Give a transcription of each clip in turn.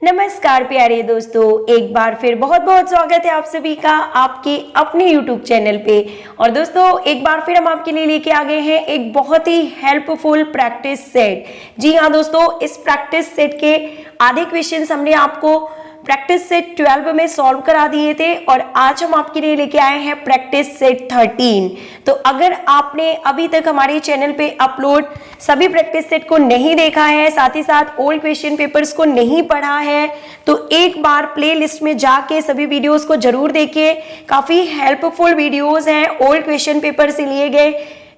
नमस्कार प्यारे दोस्तों, एक बार फिर बहुत बहुत स्वागत है आप सभी का आपके अपने YouTube चैनल पे। और दोस्तों एक बार फिर हम आपके लिए लेके आ गए हैं एक बहुत ही हेल्पफुल प्रैक्टिस सेट। जी हाँ दोस्तों, इस प्रैक्टिस सेट के आधे क्वेश्चंस हमने आपको प्रैक्टिस सेट 12 में सॉल्व करा दिए थे और आज हम आपके लिए लेके आए हैं प्रैक्टिस सेट 13। तो अगर आपने अभी तक हमारे चैनल पे अपलोड सभी प्रैक्टिस सेट को नहीं देखा है, साथ ही साथ ओल्ड क्वेश्चन पेपर्स को नहीं पढ़ा है, तो एक बार प्लेलिस्ट में जाके सभी वीडियोस को जरूर देखिए। काफी हेल्पफुल वीडियोस हैं। ओल्ड क्वेश्चन पेपर से लिए गए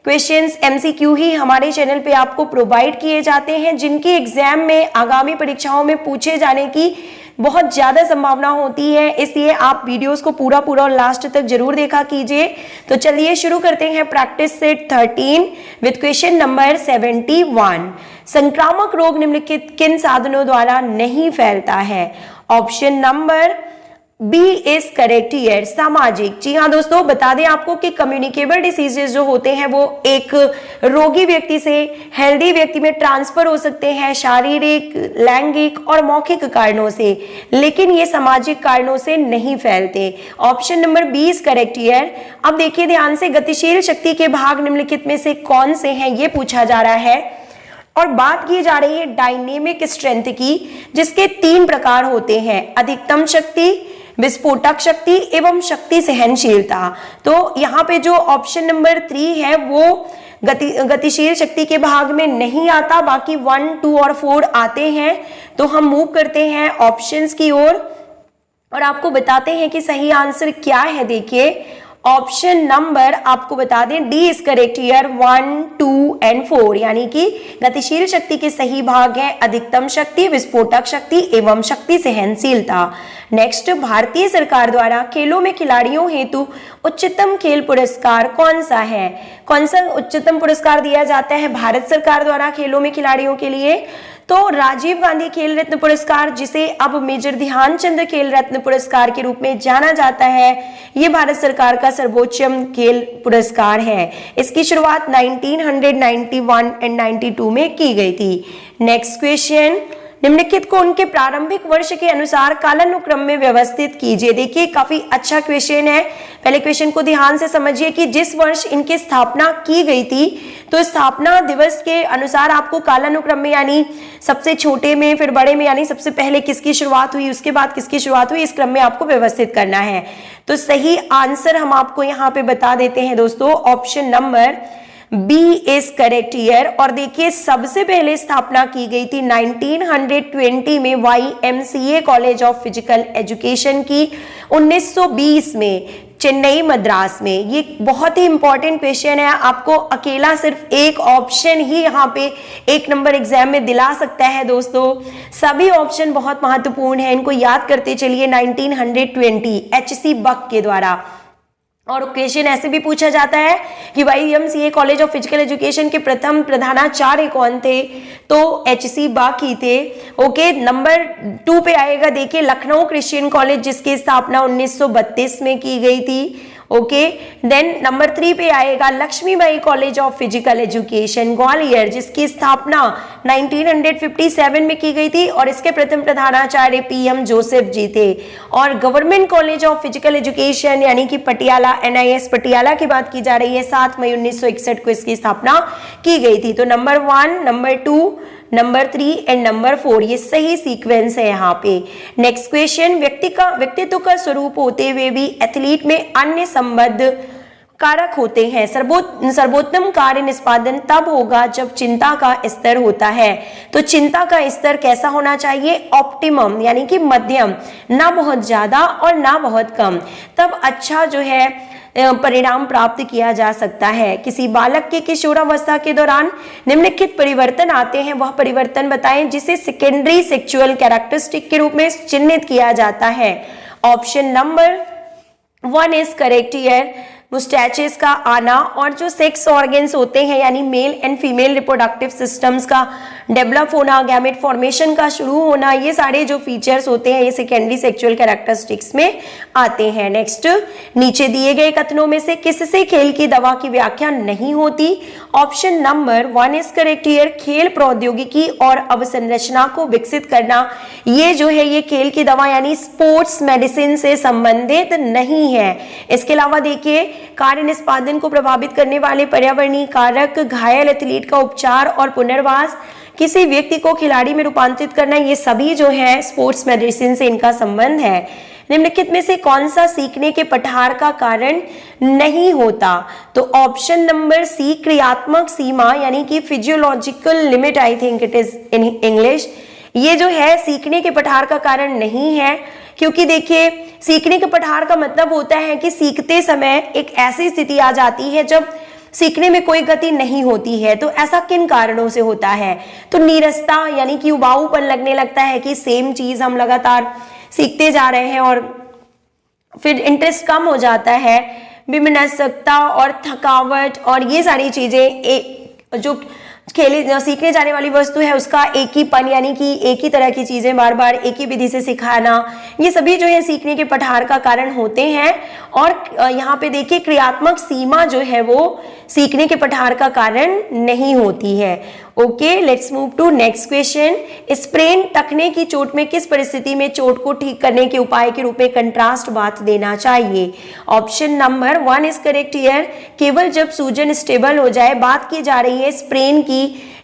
क्वेश्चंस MCQ ही हमारे चैनल पे आपको प्रोवाइड किए जाते हैं, जिनके एग्जाम में आगामी परीक्षाओं में पूछे जाने की बहुत ज्यादा संभावना होती है। इसलिए आप वीडियोस को पूरा और लास्ट तक जरूर देखा कीजिए। तो चलिए शुरू करते हैं practice set 13 with question number 71। संक्रामक रोग निम्नलिखित किन साधनों द्वारा नहीं फैलता है? Option number B is correct here, सामाजिक। जी हाँ दोस्तों, बता दें आपको कि कम्युनिकेबल डिसीजेस जो होते हैं वो एक रोगी व्यक्ति से हेल्दी व्यक्ति में ट्रांसफर हो सकते हैं शारीरिक, लैंगिक और मौखिक कारणों से, लेकिन ये सामाजिक कारणों से नहीं फैलते। Option number B is correct here. अब देखिए ध्यान से, गतिशील शक्ति के भाग निम्नलिखित में से कौन से हैं, ये पूछा जा रहा है और बात की जा रही है डायनेमिक स्ट्रेंथ की, जिसके 3 प्रकार होते हैं: अधिकतम शक्ति, विस्फोटक शक्ति एवं शक्ति सहनशीलता। तो यहाँ पे जो ऑप्शन नंबर 3 है वो गतिशील शक्ति के भाग में नहीं आता, बाकी 1, 2 और 4 आते हैं। तो हम मूव करते हैं ऑप्शंस की ओर और आपको बताते हैं कि सही आंसर क्या है। देखिए ऑप्शन नंबर आपको बता दें D is correct here, 1, 2 and 4, यानी कि गतिशील शक्ति के सही भाग हैं अधिकतम शक्ति, विस्फोटक शक्ति एवं शक्ति सहनशीलता। नेक्स्ट, भारतीय सरकार द्वारा खेलों में खिलाड़ियों हेतु उच्चतम खेल पुरस्कार कौन सा है? कौन सा उच्चतम पुरस्कार दिया जाता है भारत सरकार द्वारा खेलों में खिलाड़ियों के लिए? तो राजीव गांधी खेल रत्न पुरस्कार, जिसे अब मेजर ध्यानचंद खेल रत्न पुरस्कार के रूप में जाना जाता है, ये भारत सरकार का सर्वोच्चम खेल पुरस्कार है। इसकी शुरुआत 1991 एंड 92 में की गई थी। नेक्स्ट क्वेश्चन, निम्नलिखित को उनके प्रारंभिक वर्ष के अनुसार कालानुक्रम में व्यवस्थित कीजिए। देखिए काफी अच्छा क्वेश्चन है। पहले क्वेश्चन को ध्यान से समझिए कि जिस वर्ष इनकी स्थापना की गई थी, तो स्थापना दिवस के अनुसार आपको कालानुक्रम में, यानी सबसे छोटे में फिर बड़े में, यानी सबसे पहले किसकी शुरुआत हुई उसके बाद किसकी शुरुआत हुई, इस क्रम में आपको व्यवस्थित करना है। तो सही आंसर हम आपको यहाँ पे बता देते हैं दोस्तों, option number B is correct here. और देखिए सबसे पहले स्थापना की गई थी 1920 में YMCA college of physical education की, 1920 में चेन्नई मद्रास में। ये बहुत ही इंपॉर्टेंट क्वेश्चन है, आपको अकेला सिर्फ एक ऑप्शन ही यहाँ पे 1 नंबर एग्जाम में दिला सकता है दोस्तों। सभी ऑप्शन बहुत महत्वपूर्ण है, इनको याद करते चलिए। 1920 HC बक के द्वारा। और क्वेश्चन ऐसे भी पूछा जाता है कि YMCA college of physical education के प्रथम प्रधानाचार्य कौन थे? तो HC बक ही थे। ओके, नंबर 2 पे आएगा, देखिए लखनऊ क्रिश्चियन कॉलेज, जिसकी स्थापना 1932 में की गई थी। ओके, देन नंबर 3 पे आएगा Laxmibai college of physical education Gwalior, जिसकी स्थापना 1957 में की गई थी और इसके प्रथम प्रधानाचार्य PM जोसेफ जी थे। और government college of physical education यानी कि पटियाला, NIS पटियाला की बात की जा रही है, 7 मई 1961 को इसकी स्थापना की गई थी। तो number 1, number 2, number 3 and number 4 ये सही सीक्वेंस है यहाँ पे। नेक्स्ट क्वेश्चन, व्यक्तित्व का स्वरूप होते हुए भी एथलीट में अन्य संबद्ध कारक होते हैं। सर्वोत्तम कार्य निष्पादन तब होगा जब चिंता का स्तर होता है। तो चिंता का स्तर कैसा होना चाहिए? ऑप्टिमम, यानी कि मध्यम, ना बहुत ज्यादा और ना बहुत कम, तब अच्छा जो है परिणाम प्राप्त किया जा सकता है। किसी बालक के किशोरावस्था के दौरान निम्नलिखित परिवर्तन आते हैं, वह परिवर्तन बताएं जिसे सेकेंडरी सेक्सुअल कैरेक्टरिस्टिक के रूप में चिन्हित किया जाता है। Option number 1 is correct here, moustaches का आना और जो सेक्स ऑर्गन्स होते हैं यानी male and female reproductive systems का डेवलप होना, गैमेट फॉर्मेशन का शुरू होना, ये सारे जो फीचर्स होते हैं ये सेकेंडरी सेक्सुअल कैरेक्टरिस्टिक्स में आते हैं। नेक्स्ट, नीचे दिए गए कथनों में से किससे खेल की दवा की व्याख्या नहीं होती? Option number 1 is correct here, खेल प्रौद्योगिकी और अवसंरचना को विकसित करना, ये जो है ये खेल की दवा यानी स्पोर्ट्स मेडिसिन से संबंधित नहीं है। इसके अलावा देखिए, कार्य निष्पादन को प्रभावित करने वाले पर्यावरणीय कारक, घायल एथलीट का उपचार और पुनर्वास, किसी व्यक्ति को खिलाड़ी में रूपांतरित करना, ये सभी जो है स्पोर्ट्स मेडिसिन से इनका संबंध है। निम्नलिखित में से कौन सा सीखने के पठार का कारण नहीं होता? तो ऑप्शन नंबर सी, क्रियात्मक सीमा यानी कि physiological limit, I think it is in English, ये जो है सीखने के पठार का कारण नहीं है। क्योंकि देखिए, सीखने के पठार का मतलब होता है कि सीखते समय एक ऐसी स्थिति आ जाती है जब सीखने में कोई गति नहीं होती है। तो ऐसा किन कारणों से होता है? तो नीरसता यानी कि उबाऊपन लगने लगता है कि सेम चीज हम लगातार सीखते जा रहे हैं और फिर इंटरेस्ट कम हो जाता है, विमनस्कता और थकावट और ये सारी चीजें जो खेले सीखने जाने वाली वस्तु है उसका एक ही पन यानी कि एक ही तरह की चीजें बार बार एक ही विधि से सिखाना, ये सभी जो है सीखने के पठार का कारण होते हैं। और यहाँ पे देखिए, क्रियात्मक सीमा जो है वो सीखने के पठार का कारण नहीं होती है। Okay, let's move to next question. Sprain, टखने की चोट में किस परिस्थिति में चोट को ठीक करने के उपाय के रूप में कंट्रास्ट बाथ देना चाहिए? Option number 1 is correct here, केवल जब सूजन स्टेबल हो जाए। बात की जा रही है स्प्रेन की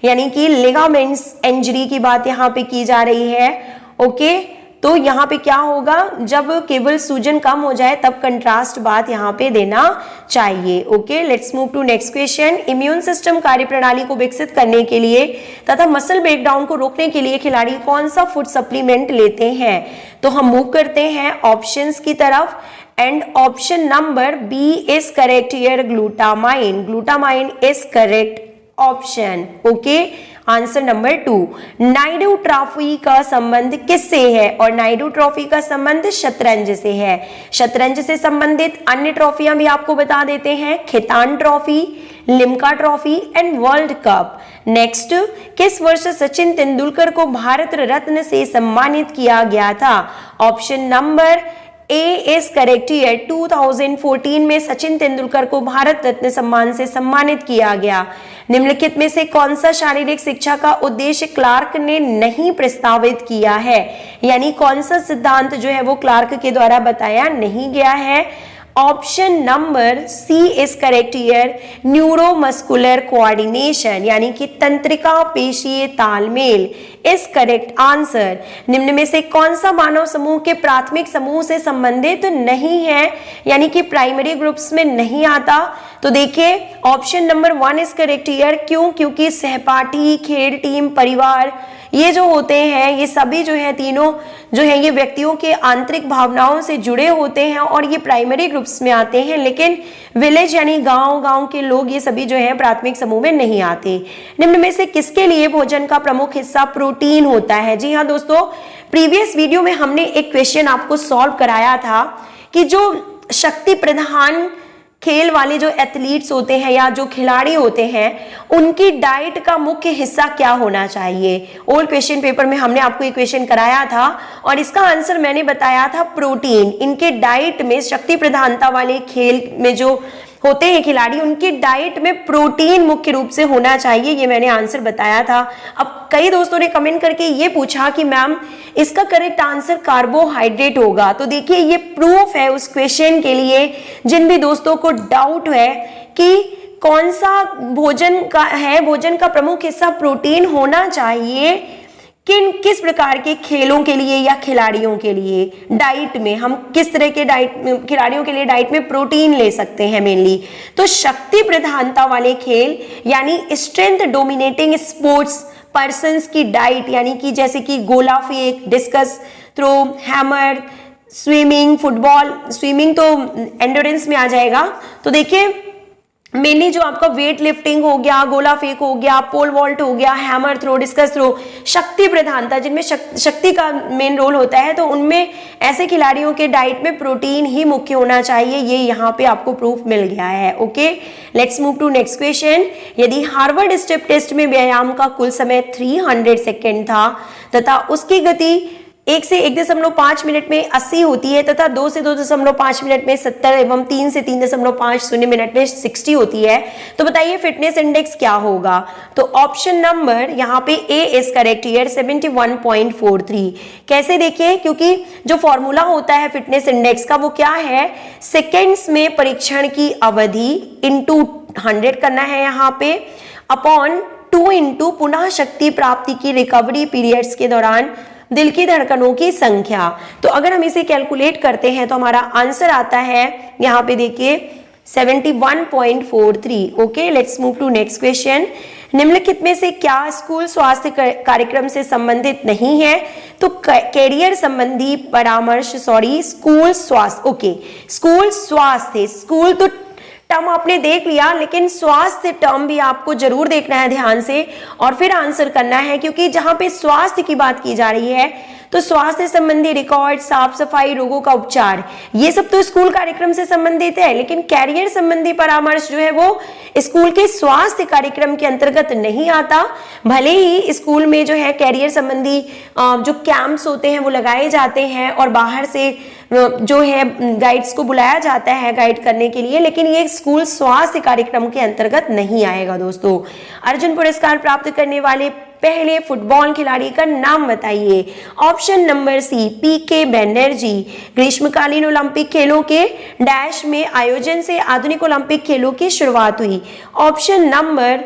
यानी कि लिगामेंट्स इंजरी की बात यहाँ पे की जा रही है। ओके, तो यहाँ पे क्या होगा, जब केवल सूजन कम हो जाए तब कंट्रास्ट बात यहाँ पे देना चाहिए। Okay, let's move to next question. Immune system कार्यप्रणाली को विकसित करने के लिए तथा मसल ब्रेकडाउन को रोकने के लिए खिलाड़ी कौन सा फूड सप्लीमेंट लेते हैं? तो हम मूव करते हैं ऑप्शंस की तरफ and option number B is correct here, glutamine. Glutamine is correct option. Okay, answer number 2। Naidu trophy का संबंध किससे है? और नायडू ट्रॉफी का संबंध शतरंज से है। शतरंज से संबंधित अन्य ट्रॉफियां भी आपको बता देते हैं, खितान trophy, Limca trophy and world cup. Next, किस वर्ष सचिन तेंदुलकर को भारत रत्न से सम्मानित किया गया था? Option number A is correct here, 2014 में सचिन तेंदुलकर को भारत रत्न सम्मान से सम्मानित किया गया। निम्नलिखित में से कौन सा शारीरिक शिक्षा का उद्देश्य क्लार्क ने नहीं प्रस्तावित किया है? यानी कौन सा सिद्धांत जो है वो क्लार्क के द्वारा बताया नहीं गया है? Option number C is correct here, neuromuscular coordination यानी कि तंत्रिका पेशीय तालमेल इज करेक्ट आंसर। निम्न में से कौन सा मानव समूह के प्राथमिक समूह से संबंधित नहीं है यानी कि प्राइमरी ग्रुप्स में नहीं आता? तो देखिए, option number 1 is correct here. क्यों? क्योंकि सहपाठी, खेल टीम, परिवार, ये जो होते हैं ये सभी जो है तीनों जो है ये व्यक्तियों के आंतरिक भावनाओं से जुड़े होते हैं और ये प्राइमरी ग्रुप्स में आते हैं। लेकिन विलेज यानी गांव के लोग ये सभी जो है प्राथमिक समूह में नहीं आते। निम्न में से किसके लिए भोजन का प्रमुख हिस्सा प्रोटीन होता है? जी हाँ दोस्तों, प्रीवियस वीडियो में हमने एक क्वेश्चन आपको सॉल्व कराया था कि जो शक्ति प्रधान खेल वाले जो एथलीट्स होते हैं या जो खिलाड़ी होते हैं उनकी डाइट का मुख्य हिस्सा क्या होना चाहिए। ओल्ड क्वेश्चन पेपर में हमने आपको ये क्वेश्चन कराया था और इसका आंसर मैंने बताया था प्रोटीन। इनके डाइट में शक्ति प्रधानता वाले खेल में जो होते हैं खिलाड़ी उनकी डाइट में प्रोटीन मुख्य रूप से होना चाहिए, ये मैंने आंसर बताया था। अब कई दोस्तों ने कमेंट करके ये पूछा कि मैम इसका करेक्ट आंसर कार्बोहाइड्रेट होगा। तो देखिए ये प्रूफ है उस क्वेश्चन के लिए जिन भी दोस्तों को डाउट है कि कौन सा भोजन का प्रमुख हिस्सा प्रोटीन होना चाहिए किस प्रकार के खेलों के लिए या खिलाड़ियों के लिए। डाइट में हम किस तरह के खिलाड़ियों के लिए डाइट में प्रोटीन ले सकते हैं मेनली, तो शक्ति प्रधानता वाले खेल यानी स्ट्रेंथ डोमिनेटिंग स्पोर्ट्स पर्सन्स की डाइट यानी कि जैसे कि गोला फेंक, discus throw, hammer, swimming, football, swimming तो एंडोरेंस में आ जाएगा। तो देखिए मेनली जो आपका वेट लिफ्टिंग हो गया, गोला फेंक हो गया, पोल वॉल्ट हो गया, हैमर थ्रो, डिस्कस थ्रो, शक्ति प्रधानता जिनमें शक्ति का मेन रोल होता है, तो उनमें ऐसे खिलाड़ियों के डाइट में प्रोटीन ही मुख्य होना चाहिए। ये यहाँ पे आपको प्रूफ मिल गया है। Okay, let's move to next question. यदि हार्वर्ड स्टेप टेस्ट में व्यायाम का कुल समय 300 सेकेंड था तथा उसकी गति 1 से 1.5 मिनट में 80 होती है तथा 2 से 2.5 मिनट में 70 एवं 3 से 3.50 मिनट में 60 होती है, तो बताइए फिटनेस इंडेक्स क्या होगा। तो ऑप्शन नंबर यहाँ पे ए इज करेक्ट हियर, 71.43। कैसे देखिए, क्योंकि जो फॉर्मूला होता है फिटनेस इंडेक्स का वो क्या है, सेकेंड्स में परीक्षण की अवधि इंटू 100 करना है यहाँ पे, अपॉन 2 इंटू पुनः शक्ति प्राप्ति की रिकवरी पीरियड्स के दौरान दिल की धड़कनों की संख्या। तो अगर हम इसे कैलकुलेट करते हैं तो हमारा आंसर आता है यहाँ पे देखिए 71.43। Okay, let's move to next question. निम्नलिखित में से क्या स्कूल स्वास्थ्य कार्यक्रम से संबंधित नहीं है। तो कैरियर संबंधी परामर्श, स्कूल स्वास्थ्य, ओके स्कूल स्वास्थ्य, स्कूल तो टर्म आपने देख लिया, लेकिन स्वास्थ्य टर्म भी आपको जरूर देखना है ध्यान से और फिर आंसर करना है, क्योंकि जहां पे स्वास्थ्य की बात की जा रही है तो स्वास्थ्य संबंधी रिकॉर्ड, साफ सफाई, रोगों का उपचार, ये सब तो स्कूल कार्यक्रम से संबंधित है, लेकिन कैरियर संबंधी परामर्श जो है वो स्कूल के स्वास्थ्य कार्यक्रम के अंतर्गत नहीं आता। भले ही स्कूल में जो है कैरियर संबंधी जो कैंप्स होते हैं वो लगाए जाते हैं और बाहर से जो है गाइड्स को बुलाया जाता है गाइड करने के लिए, लेकिन ये स्कूल स्वास्थ्य कार्यक्रम के अंतर्गत नहीं आएगा। दोस्तों, अर्जुन पुरस्कार प्राप्त करने वाले पहले फुटबॉल खिलाड़ी का नाम बताइए। ऑप्शन नंबर सी, पीके बैनर्जी। ग्रीष्मकालीन ओलंपिक खेलों के डैश में आयोजन से आधुनिक ओलंपिक खेलों की शुरुआत हुई। Option number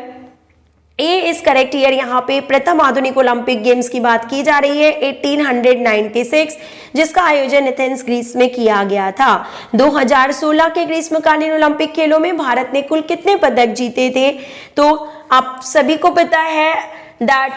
A is correct here, यहाँ पे प्रथम आधुनिक ओलंपिक गेम्स की बात की जा रही है 1896, जिसका आयोजन एथेंस ग्रीस में किया गया था। 2016 के ग्रीष्मकालीन ओलंपिक खेलों में भारत ने कुल कितने पदक जीते थे। तो आप सभी को पता है दैट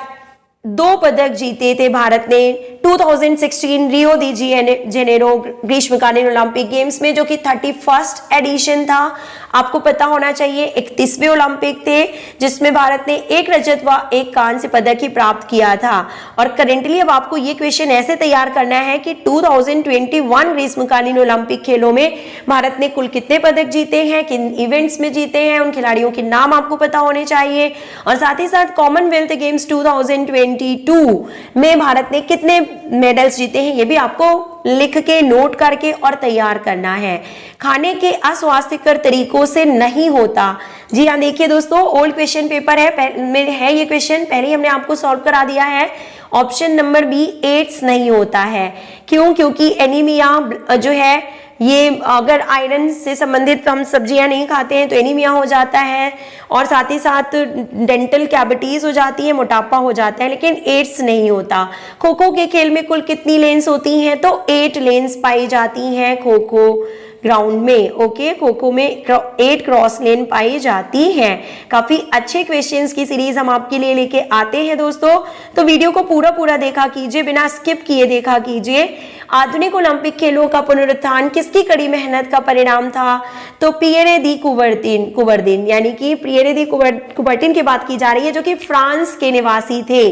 2 पदक जीते थे भारत ने 2016 रियो दी जेनेरो ग्रीष्मकालीन ओलंपिक गेम्स में, जो कि 31st एडिशन था। आपको पता होना चाहिए 31वें ओलंपिक थे जिसमें भारत ने 1 रजत व 1 कांस्य पदक ही प्राप्त किया था। और करेंटली अब आपको ये क्वेश्चन ऐसे तैयार करना है कि 2021 ग्रीष्मकालीन ओलंपिक खेलों में भारत ने कुल कितने पदक जीते हैं, किन इवेंट्स में जीते हैं, उन खिलाड़ियों के नाम आपको पता होने चाहिए। और साथ ही साथ कॉमनवेल्थ गेम्स 2022 में भारत ने कितने मेडल्स जीते हैं, ये भी आपको लिख के नोट करके और तैयार करना है। खाने के अस्वास्थ्यकर तरीकों से नहीं होता। जी हाँ, देखिए दोस्तों, ओल्ड क्वेश्चन पेपर में है ये क्वेश्चन, पहले ही हमने आपको सॉल्व करा दिया है। ऑप्शन नंबर बी, एड्स नहीं होता है। क्यों? क्योंकि एनीमिया जो है ये अगर आयरन से संबंधित हम सब्जियां नहीं खाते हैं तो एनीमिया हो जाता है, और साथ ही साथ डेंटल कैविटीज हो जाती है, मोटापा हो जाता है, लेकिन एड्स नहीं होता। खो खो के खेल में कुल कितनी लेन्स होती हैं, तो 8 लेन्स पाई जाती हैं खो खो ग्राउंड में। ओके, खो खो में 8 क्रॉस लेन पाई जाती हैं। काफी अच्छे क्वेश्चंस की सीरीज हम आपके लिए लेके आते हैं दोस्तों, तो वीडियो को पूरा देखा कीजिए, बिना स्किप किए देखा कीजिए। आधुनिक ओलंपिक खेलों का पुनरुत्थान किसकी कड़ी मेहनत का परिणाम था, तो पियरे दी कुबरदिन यानी कि पियरे दी कुबरटिन की बात की जा रही है, जो कि फ्रांस के निवासी थे।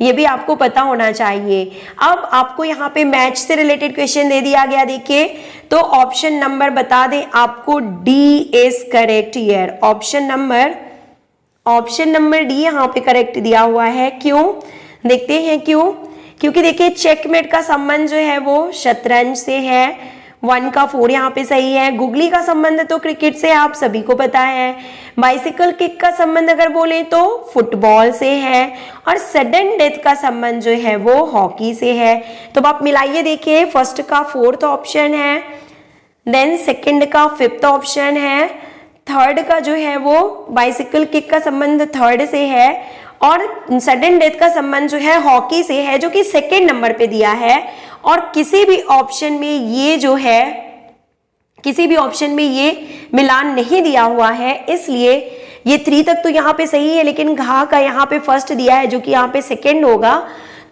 ये भी आपको पता होना चाहिए। अब आपको यहाँ पे मैच से रिलेटेड क्वेश्चन दे दिया गया, देखिए तो ऑप्शन नंबर बता दें आपको, D is correct here. Option number D यहाँ पे करेक्ट दिया हुआ है। क्यों? देखते हैं क्यों। क्योंकि देखिए चेकमेट का संबंध जो है वो शतरंज से है, 1 का 4 यहाँ पे सही है। गुगली का संबंध तो क्रिकेट से आप सभी को पता है। बाइसिकल किक का संबंध अगर बोले तो फुटबॉल से है, और सडन डेथ का संबंध जो है वो हॉकी से है। तो आप मिलाइए, देखिए फर्स्ट का 4th ऑप्शन है, देन सेकंड का 5th ऑप्शन है, थर्ड का जो है वो बाइसिकल किक का संबंध 3rd से है, और सडन डेथ का संबंध जो है हॉकी से है, जो कि 2nd नंबर पे दिया है। और किसी भी ऑप्शन में ये जो है, किसी भी ऑप्शन में ये मिलान नहीं दिया हुआ है, इसलिए ये 3 तक तो यहाँ पे सही है, लेकिन घा का यहाँ पे 1st दिया है जो कि यहाँ पे 2nd होगा।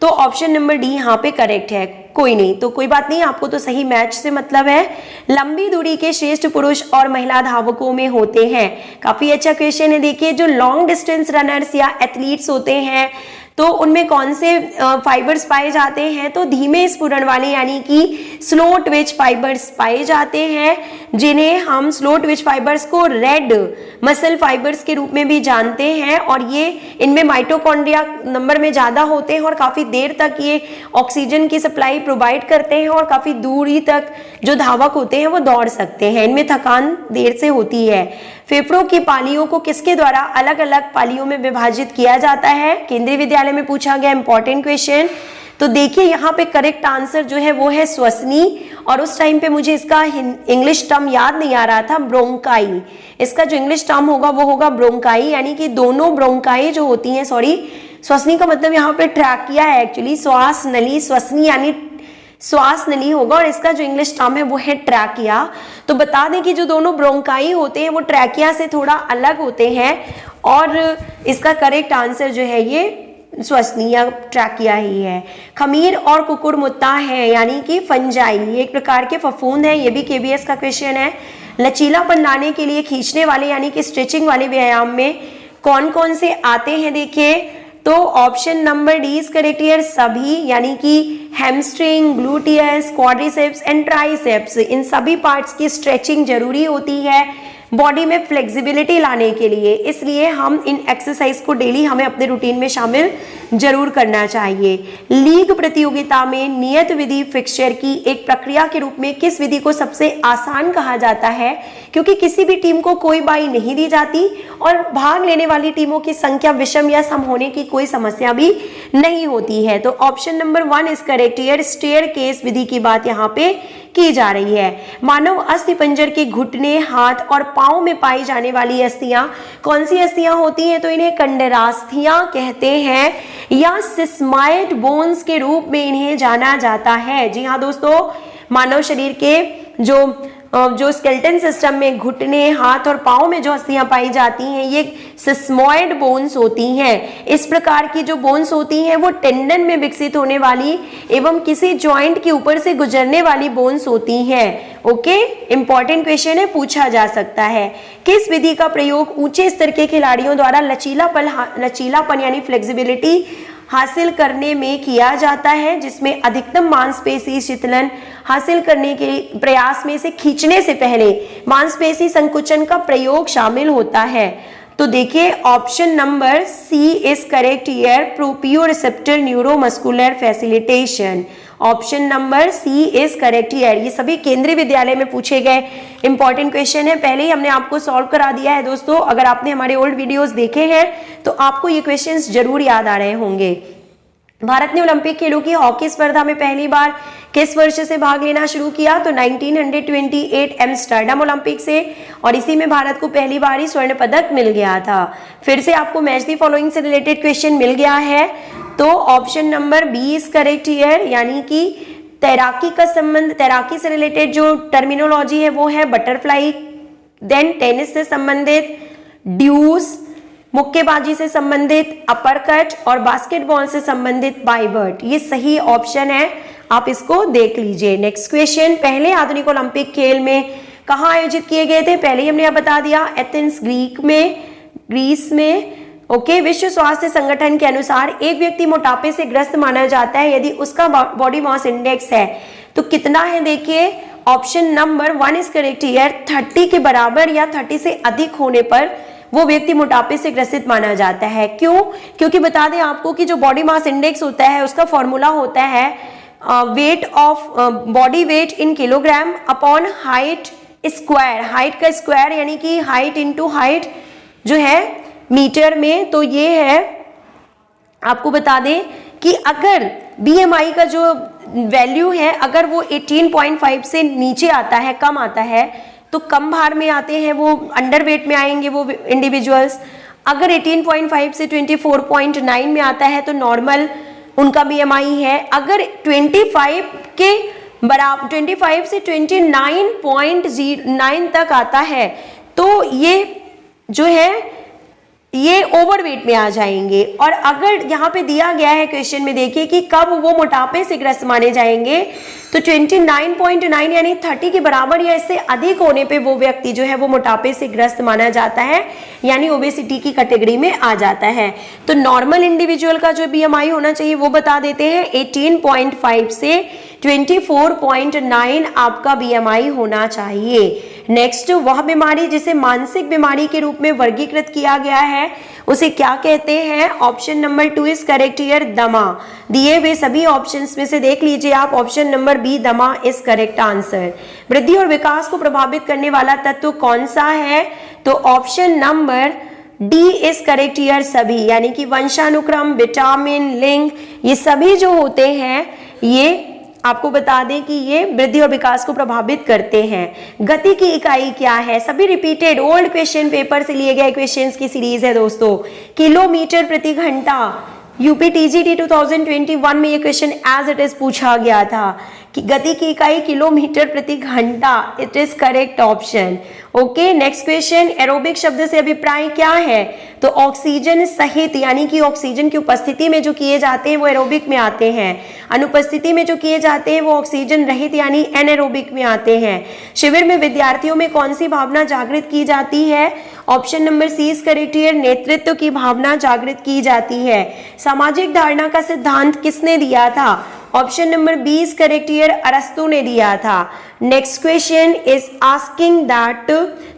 तो ऑप्शन नंबर डी यहाँ पे करेक्ट है। कोई नहीं, तो कोई बात नहीं, आपको तो सही मैच से मतलब है। लंबी दूरी के श्रेष्ठ पुरुष और महिला धावकों में होते हैं। काफी अच्छा क्वेश्चन है। देखिए, जो लॉन्ग डिस्टेंस रनर्स या एथलीट्स होते हैं तो उनमें कौन से फाइबर्स पाए जाते हैं, तो धीमे स्फुरण वाले यानी कि स्लो ट्विच फाइबर्स पाए जाते हैं, जिन्हें हम स्लो ट्विच फाइबर्स को रेड मसल फाइबर्स के रूप में भी जानते हैं। और ये इनमें माइटोकॉन्ड्रिया नंबर में ज्यादा होते हैं और काफी देर तक ये ऑक्सीजन की सप्लाई प्रोवाइड करते हैं और काफी दूरी तक जो धावक होते हैं वो दौड़ सकते हैं। इनमें थकान देर से होती है। फेफड़ों की पालियों को किसके द्वारा अलग अलग पालियों में विभाजित किया जाता है, केंद्रीय विद्यालय में पूछा गया इंपॉर्टेंट क्वेश्चन। तो देखिए यहाँ पे करेक्ट आंसर जो है वो है श्वसनी, और उस टाइम पे मुझे इसका इंग्लिश टर्म याद नहीं आ रहा था, ब्रोंकाई। इसका जो इंग्लिश टर्म होगा वो होगा ब्रोंकाई, यानी कि दोनों ब्रोंकाई जो होती हैं, सॉरी श्वसनी का मतलब यहाँ पे ट्रैकिया है एक्चुअली, श्वास नली, श्वसनी यानी श्वास नली होगा, और इसका जो इंग्लिश टर्म है वो है ट्रैकिया। तो बता दें कि जो दोनों ब्रोंकाई होते हैं वो ट्रैकिया से थोड़ा अलग होते हैं, और इसका करेक्ट आंसर जो है ये श्वसनी या ट्रैकिया ही है। खमीर और कुकुरमुत्ता है यानी कि फंजाई, ये एक प्रकार के फफूंद है। ये भी केबीएस का क्वेश्चन है। लचीलापन लाने के लिए खींचने वाले यानी कि स्ट्रेचिंग वाले व्यायाम में कौन कौन से आते हैं, देखिए तो option number D is correct here, सभी, यानी कि hamstring, gluteus, quadriceps and triceps, इन सभी पार्ट्स की स्ट्रेचिंग जरूरी होती है बॉडी में फ्लेक्सिबिलिटी लाने के लिए। इसलिए हम इन एक्सरसाइज को डेली हमें अपने रूटीन में शामिल जरूर करना चाहिए। लीग प्रतियोगिता में नियत विधि फिक्सचर की एक प्रक्रिया के रूप में किस विधि को सबसे आसान कहा जाता है, क्योंकि किसी भी टीम को कोई बाई नहीं दी जाती और भाग लेने वाली टीमों की संख्या विषम या सम होने की कोई समस्या भी नहीं होती है। तो option number 1 is correct here, staircase विधि की बात यहाँ पे की जा रही है। मानव अस्थिपंजर के घुटने, हाथ और पांव में पाई जाने वाली अस्थियां कौन सी अस्थियां होती हैं, तो इन्हें कंडरास्थियां कहते हैं या सिस्माइड बोन्स के रूप में इन्हें जाना जाता है। जी हाँ दोस्तों, मानव शरीर के जो स्केलेटन सिस्टम में घुटने, हाथ और पांव में जो अस्थियां पाई जाती हैं ये सिस्मॉइड बोन्स होती हैं। इस प्रकार की जो बोन्स होती हैं वो टेंडन में विकसित होने वाली एवं किसी जॉइंट के ऊपर से गुजरने वाली बोन्स होती हैं। ओके, इंपॉर्टेंट क्वेश्चन है, पूछा जा सकता है। किस विधि का प्रयोग ऊंचे स्तर के खिलाड़ियों द्वारा लचीलापन यानी फ्लेक्सिबिलिटी हासिल करने में किया जाता है, जिसमें अधिकतम मांसपेशी शीतलन हासिल करने के प्रयास में से खींचने से पहले मांसपेशी संकुचन का प्रयोग शामिल होता है। तो देखिए option number C is correct here, proprioceptor neuromuscular facilitation. Option number C is correct here. ये सभी केंद्रीय विद्यालय में पूछे गए इंपॉर्टेंट क्वेश्चन है, पहले ही हमने आपको सॉल्व करा दिया है दोस्तों। अगर आपने हमारे ओल्ड वीडियोस देखे हैं तो आपको ये क्वेश्चंस जरूर याद आ रहे होंगे। भारत ने ओलंपिक खेलों की हॉकी स्पर्धा में पहली बार किस वर्ष से भाग लेना शुरू किया, तो 1928 एम्स्टर्डम ओलंपिक से, और इसी में भारत को पहली बार ही स्वर्ण पदक मिल गया था। फिर से आपको मैच द फॉलोइंग से रिलेटेड क्वेश्चन मिल गया है, तो option number B is correct here, यानी कि तैराकी का संबंध, तैराकी से रिलेटेड जो टर्मिनोलॉजी है वो है बटरफ्लाई, देन टेनिस से संबंधित ड्यूस, मुक्केबाजी से संबंधित अपरकट और बास्केटबॉल से संबंधित बाइबर्ट। ये सही ऑप्शन है, आप इसको देख लीजिए। नेक्स्ट क्वेश्चन, पहले आधुनिक ओलंपिक खेल में कहाँ आयोजित किए गए थे, पहले ही हमने यहाँ बता दिया, एथेंस ग्रीस में। ओके, विश्व स्वास्थ्य संगठन के अनुसार एक व्यक्ति मोटापे से ग्रस्त माना जाता है यदि उसका बॉडी मास इंडेक्स है तो कितना है, देखिए option number 1 is correct here, 30 के बराबर या 30 से अधिक होने पर वो व्यक्ति मोटापे से ग्रसित माना जाता है। क्यों? क्योंकि बता दें आपको कि जो बॉडी मास इंडेक्स होता है उसका फॉर्मूला होता है weight of body weight in kilogram upon height square, height का स्क्वायर यानी कि हाइट इंटू हाइट जो है मीटर में। तो ये है, आपको बता दें कि अगर BMI का जो वैल्यू है अगर वो 18.5 से नीचे आता है, कम आता है, तो कम भार में आते हैं वो, अंडर वेट में आएंगे वो इंडिविजुअल्स। अगर 18.5 से 24.9 में आता है तो नॉर्मल उनका BMI है। अगर 25 के बराबर 25 से 29.09 तक आता है तो ये जो है ये ओवरवेट में आ जाएंगे। और अगर यहाँ पे दिया गया है क्वेश्चन में, देखिए कि कब वो मोटापे से ग्रस्त माने जाएंगे, तो 29.9 यानी 30 के बराबर या इससे अधिक होने पे वो व्यक्ति जो है वो मोटापे से ग्रस्त माना जाता है, यानी ओबेसिटी की कैटेगरी में आ जाता है। तो नॉर्मल इंडिविजुअल का जो BMI होना चाहिए वो बता देते हैं, 18.5 से 24.9 आपका BMI होना चाहिए। नेक्स्ट, वह बीमारी जिसे मानसिक बीमारी के रूप में वर्गीकृत किया गया है उसे क्या कहते हैं? Option number 2 is correct here, दमा। दिए हुए सभी ऑप्शंस में से देख लीजिए आप, ऑप्शन नंबर बी दमा इज करेक्ट आंसर। वृद्धि और विकास को प्रभावित करने वाला तत्व कौन सा है? तो option number D is correct here, सभी, यानी कि वंशानुक्रम, विटामिन, लिंग, ये सभी जो होते हैं ये आपको बता दें कि ये वृद्धि और विकास को प्रभावित करते हैं। गति की इकाई क्या है? सभी रिपीटेड ओल्ड क्वेश्चन पेपर से लिए गए क्वेश्चंस की सीरीज है दोस्तों। किलोमीटर प्रति घंटा, यूपीटीजीटी 2021 में ये क्वेश्चन एज इट इज पूछा गया था कि गति की इकाई किलोमीटर प्रति घंटा, it is correct option. Okay, next question, aerobic शब्द से अभिप्राय क्या है? तो ऑक्सीजन सहित, यानी कि ऑक्सीजन की उपस्थिति में जो किए जाते हैं वो एरोबिक में आते हैं, अनुपस्थिति में जो किए जाते हैं वो ऑक्सीजन रहित यानी एनएरोबिक में आते हैं। शिविर में विद्यार्थियों में कौन सी भावना जागृत की जाती है? Option number C is correct here, नेतृत्व की भावना जागृत की जाती है। सामाजिक धारणा का सिद्धांत किसने दिया था? Option number B is correct here, अरस्तु ने दिया था। Next question is asking that,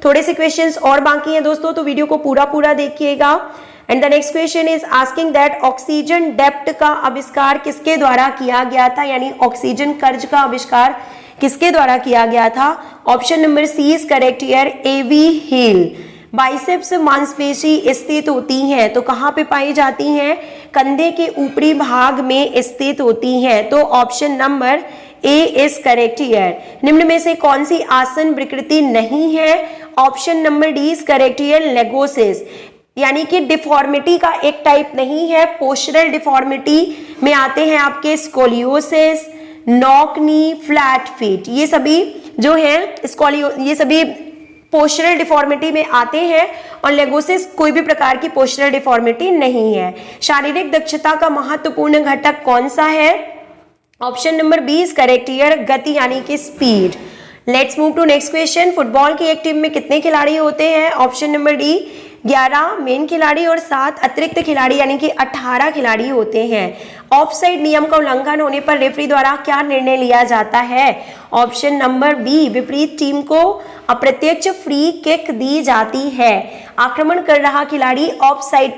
थोड़े से क्वेश्चंस और बाकी हैं दोस्तों, तो वीडियो को पूरा देखिएगा। And the next question is asking that oxygen डेप्ट का आविष्कार किसके द्वारा किया गया था, यानी ऑक्सीजन कर्ज का आविष्कार किसके द्वारा किया गया था? Option number C is correct here, A V Hill. Biceps मांसपेशी स्थित होती हैं तो कहाँ पे पाई जाती हैं? कंधे के ऊपरी भाग में स्थित होती हैं, तो option number A is correct here. निम्न में से कौन सी आसन विकृति नहीं है? Option number D is correct here, लेगोसिस, यानी कि डिफॉर्मिटी का एक टाइप नहीं है, पोस्चरल डिफॉर्मिटी में आते हैं आपके scoliosis, knock knee, flat feet, ये सभी जो है ये सभी पोस्चरल डिफॉर्मिटी में आते हैं, और लेगोसिस कोई भी प्रकार की पोस्चरल डिफॉर्मिटी नहीं है। शारीरिक दक्षता का महत्वपूर्ण घटक कौन सा है? Option number B is correct here, गति यानी कि speed. Let's move to next question, football की एक टीम में कितने खिलाड़ी होते हैं? ऑप्शन नंबर डी 11 मेन खिलाड़ी और 7 अतिरिक्त खिलाड़ी, यानी कि 18 खिलाड़ी होते हैं। ऑफसाइड नियम का उल्लंघन होने पर रेफरी द्वारा क्या निर्णय लिया जाता है? ऑप्शन नंबर बी, विपरीत टीम को अप्रत्यक्ष फ्री किक दी जाती है। आक्रमण कर रहा खिलाड़ी ऑफसाइड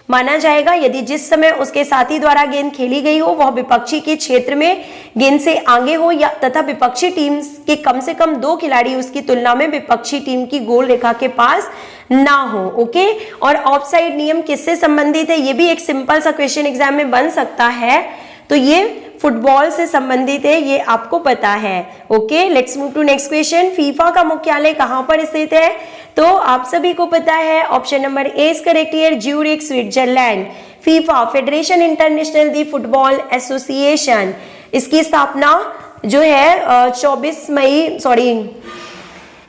माना जाएगा यदि जिस समय उसके साथी द्वारा गेंद खेली गई हो वह विपक्षी के क्षेत्र में गेंद से आगे हो, या तथा विपक्षी टीम के कम से कम 2 खिलाड़ी उसकी तुलना में विपक्षी टीम की गोल रेखा के पास ना हो। ओके, और ऑफसाइड नियम किससे संबंधित है? ये भी एक सिंपल सा क्वेश्चन एग्जाम में बन सकता है, तो ये फुटबॉल से संबंधित है, ये आपको पता है। Okay, let's move to next question, FIFA का मुख्यालय कहां पर स्थित है? तो आप सभी को पता है, option number A is correct here, Zurich, Switzerland. FIFA, federation international the football association, इसकी स्थापना जो है 24 मई,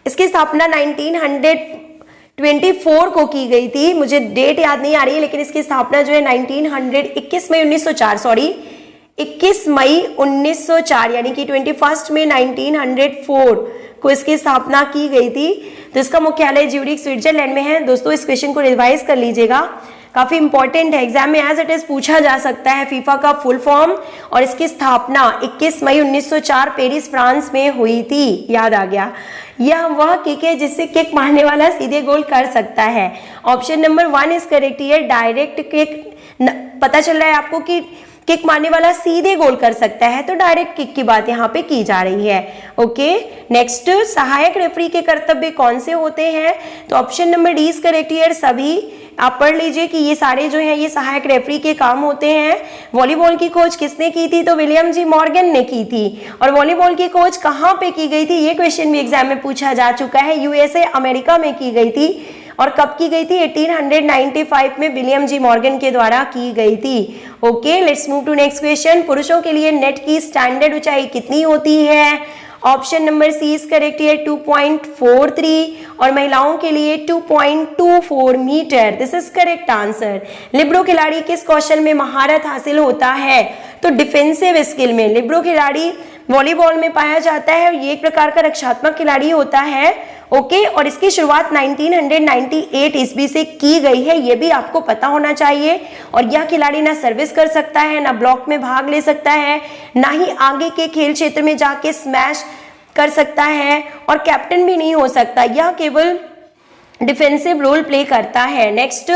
इसकी स्थापना 1924 को की गई थी। मुझे डेट याद नहीं आ रही है, लेकिन इसकी स्थापना जो है 21 मई 1904 यानी कि 21 मई 1904 को इसकी स्थापना की गई थी। तो इसका मुख्यालय ज्यूरिख, स्विट्जरलैंड में है। दोस्तों इस क्वेश्चन को रिवाइज कर लीजिएगा, काफी इंपॉर्टेंट है, एग्जाम में एज इट इज पूछा जा सकता है। फीफा का फुल फॉर्म और इसकी स्थापना 21 मई 1904 पेरिस, फ्रांस में हुई थी। याद आ गया, यह वह किक है जिससे किक मारने वाला सीधे गोल कर सकता है। Option number 1 is correct here, direct kick. पता चल रहा है आपको कि किक मारने वाला सीधे गोल कर सकता है, तो डायरेक्ट किक की बात यहाँ पे की जा रही है। ओके, नेक्स्ट, सहायक रेफरी के कर्तव्य कौन से होते हैं? तो option number D is correct here, सभी। आप पढ़ लीजिए कि ये सारे जो है ये सहायक रेफरी के काम होते हैं। वॉलीबॉल की खोज किसने की थी? तो विलियम जी मॉर्गन ने की थी। और वॉलीबॉल की खोज कहाँ पे की गई थी? ये क्वेश्चन भी एग्जाम में पूछा जा चुका है। यूएसए, अमेरिका में की गई थी। और कब की गई थी? 1895 में विलियम जी मॉर्गन के द्वारा की गई थी। Okay, let's move to next question, पुरुषों के लिए नेट की स्टैंडर्ड ऊंचाई कितनी होती है? Option number C is correct है 2.43 और महिलाओं के लिए 2.24 metre. This is correct answer. Libero खिलाड़ी किस कौशल में महारत हासिल होता है? तो डिफेंसिव स्किल में। लिब्रो खिलाड़ी वॉलीबॉल में पाया जाता है और ये एक प्रकार का रक्षात्मक खिलाड़ी होता है। ओके, और इसकी शुरुआत 1998 ईस्वी से की गई है, ये भी आपको पता होना चाहिए। और यह खिलाड़ी ना सर्विस कर सकता है, ना ब्लॉक में भाग ले सकता है, ना ही आगे के खेल क्षेत्र में जाके स्मैश कर सकता है और कैप्टन भी नहीं हो सकता। यह केवल डिफेंसिव रोल प्ले करता है। नेक्स्ट,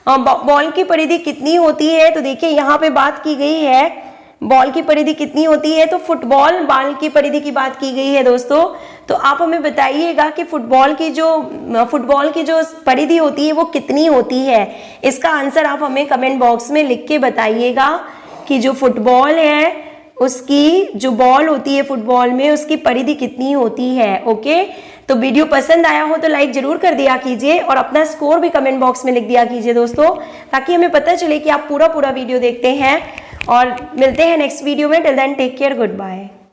बॉल की परिधि कितनी होती है? तो देखिए यहाँ पे बात की गई है बॉल की परिधि कितनी होती है, तो फुटबॉल बॉल की परिधि की बात की गई है दोस्तों। तो आप हमें बताइएगा कि फुटबॉल की जो परिधि होती है वो कितनी होती है। इसका आंसर आप हमें कमेंट बॉक्स में लिख के बताइएगा कि जो फुटबॉल है उसकी जो बॉल होती है फुटबॉल में उसकी परिधि कितनी होती है। ओके, तो वीडियो पसंद आया हो तो लाइक जरूर कर दिया कीजिए और अपना स्कोर भी कमेंट बॉक्स में लिख दिया कीजिए दोस्तों, ताकि हमें पता चले कि आप पूरा वीडियो देखते हैं। और मिलते हैं नेक्स्ट वीडियो में। Till then take care, good bye.